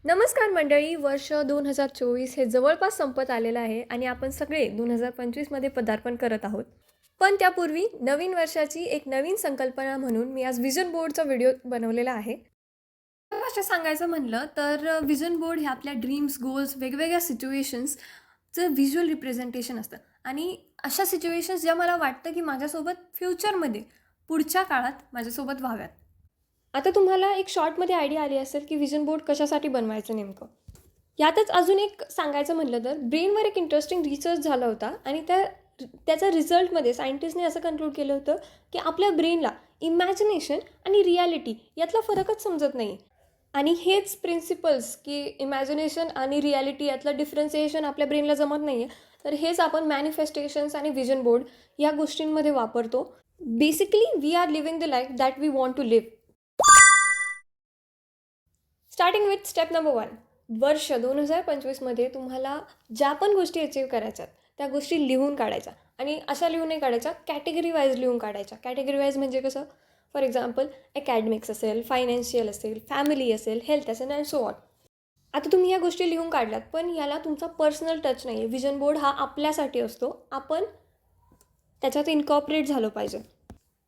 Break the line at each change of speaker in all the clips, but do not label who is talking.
नमस्कार मंडळी. वर्ष 2024 हे जवळपास संपत आलेलं आहे आणि आपण सगळे 2025मध्ये पदार्पण करत आहोत. पण त्यापूर्वी नवीन वर्षाची एक नवीन संकल्पना म्हणून मी आज विजन बोर्डचा व्हिडिओ बनवलेला आहे. असं सांगायचं म्हणलं तर विजन बोर्ड हे आपल्या ड्रीम्स, गोल्स, वेगवेगळ्या सिच्युएशन्सचं व्हिज्युअल रिप्रेझेंटेशन असतं आणि अशा सिच्युएशन्स ज्या मला वाटतं की माझ्यासोबत फ्युचरमध्ये, पुढच्या काळात माझ्यासोबत व्हाव्यात. आता तुम्हाला एक शॉर्टमध्ये आयडिया आली असेल की विजन बोर्ड कशासाठी बनवायचं नेमकं. यातच अजून एक सांगायचं म्हटलं तर ब्रेनवर एक इंटरेस्टिंग रिसर्च झाला होता आणि त्याच्या रिझल्टमध्ये सायंटिस्टने असं कन्क्लूड केलं होतं की आपल्या ब्रेनला इमॅजिनेशन आणि रियालिटी यातला फरकच समजत नाही. आणि हेच प्रिन्सिपल्स की इमॅजिनेशन आणि रियालिटी यातलं डिफरन्सिएशन आपल्या ब्रेनला जमत नाही आहे, तर हेच आपण मॅनिफेस्टेशन्स आणि विजन बोर्ड या गोष्टींमध्ये वापरतो. Basically we are living the life that we want to live. Starting with step number 1. वर्ष 2025मध्ये तुम्हाला ज्या पण गोष्टी अचीव करायच्यात त्या गोष्टी लिहून काढायच्या आणि अशा लिहून नाही काढायच्या, कॅटेगरी वाईज लिहून काढायच्या. कॅटेगरी वाईज म्हणजे कसं? फॉर एक्झाम्पल अकॅडमिक्स असेल, फायनान्शियल असेल, फॅमिली असेल, हेल्थ असेल अँड सो ऑन. आता तुम्ही या गोष्टी लिहून काढल्यात पण याला तुमचा पर्सनल टच नाही आहे. विजन बोर्ड हा आपल्यासाठी असतो, आपण त्याच्यात इनकॉर्पोरेट झालं पाहिजे.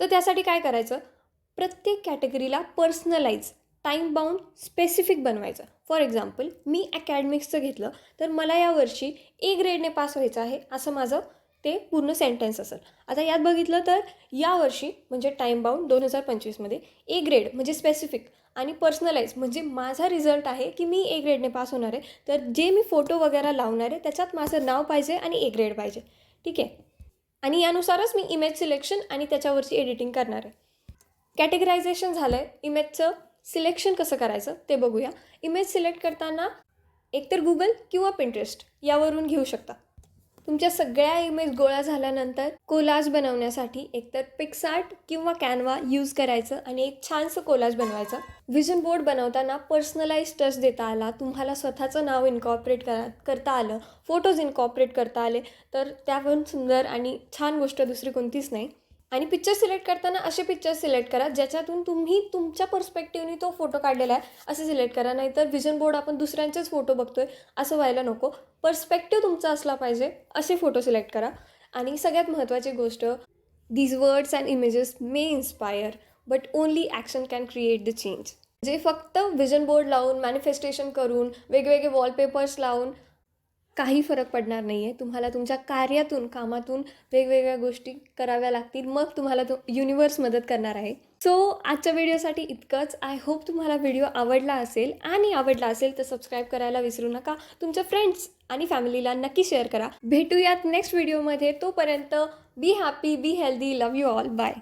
तर त्यासाठी काय करायचं? प्रत्येक कॅटेगरीला पर्सनलाइज, टाईम बाउंड, स्पेसिफिक बनवायचं. फॉर एक्झाम्पल मी अकॅडमिक्सचं घेतलं तर मला यावर्षी ए ग्रेडने पास व्हायचं आहे, असं माझं ते पूर्ण सेंटेन्स असेल. आता यात बघितलं तर यावर्षी म्हणजे टाईम बाउंड 2025मध्ये ए ग्रेड म्हणजे स्पेसिफिक आणि पर्सनलाइज म्हणजे माझा रिझल्ट आहे की मी ए ग्रेडने पास होणार आहे. तर जे मी फोटो वगैरे लावणार आहे त्याच्यात माझं नाव पाहिजे आणि ए ग्रेड पाहिजे. ठीक आहे. आणि यानुसारच मी इमेज सिलेक्शन आणि त्याच्यावरची एडिटिंग करणार आहे. कॅटेगरायझेशन झालं आहे. इमेजचं सिलेक्शन कसं करायचं ते बघूया. इमेज सिलेक्ट करताना एकतर गुगल किंवा पिंटरेस्ट यावरून घेऊ शकता. तुमच्या सगळ्या इमेज गोळा झाल्यानंतर कोलाज बनवण्यासाठी एकतर पिक्सआर्ट किंवा कॅनवा यूज करायचं आणि एक छानसं कोलाज बनवायचं. विजन बोर्ड बनवताना पर्सनलाइज टच देता आला, तुम्हाला स्वतःचं नाव इनकॉर्पोरेट करता आलं, फोटोज इनकॉर्पोरेट करता आले, तर त्यावरून सुंदर आणि छान गोष्ट दुसरी कोणतीच नाही. आणि पिक्चर सिलेक्ट करताना असे पिक्चर सिलेक्ट करा ज्याच्यातून तुम्ही तुमच्या पर्स्पेक्टिव्हनी तो फोटो काढलेला आहे असं सिलेक्ट करा. नाहीतर विजन बोर्ड आपण दुसऱ्यांचेच फोटो बघतोय असं व्हायला नको. पर्स्पेक्टिव्ह तुमचा असला पाहिजे असे फोटो सिलेक्ट करा. आणि सगळ्यात महत्त्वाची गोष्ट, these words and images may inspire but only action can create the change. जे फक्त विजन बोर्ड लावून मॅनिफेस्टेशन करून वेगवेगळे वॉलपेपर्स लावून काही फरक पडणार नाही आहे. तुम्हाला तुमच्या कार्यातून, कामातून वेगवेगळ्या गोष्टी कराव्या लागतील, मग तुम्हाला तो युनिवर्स मदत करणार आहे. सो आजच्या व्हिडिओसाठी इतकंच. आय होप तुम्हाला व्हिडिओ आवडला असेल आणि आवडला असेल तर सबस्क्राईब करायला विसरू नका. तुमच्या फ्रेंड्स आणि फॅमिलीला नक्की शेअर करा. भेटूयात नेक्स्ट व्हिडिओमध्ये. तोपर्यंत be happy, be healthy. Love you all. Bye.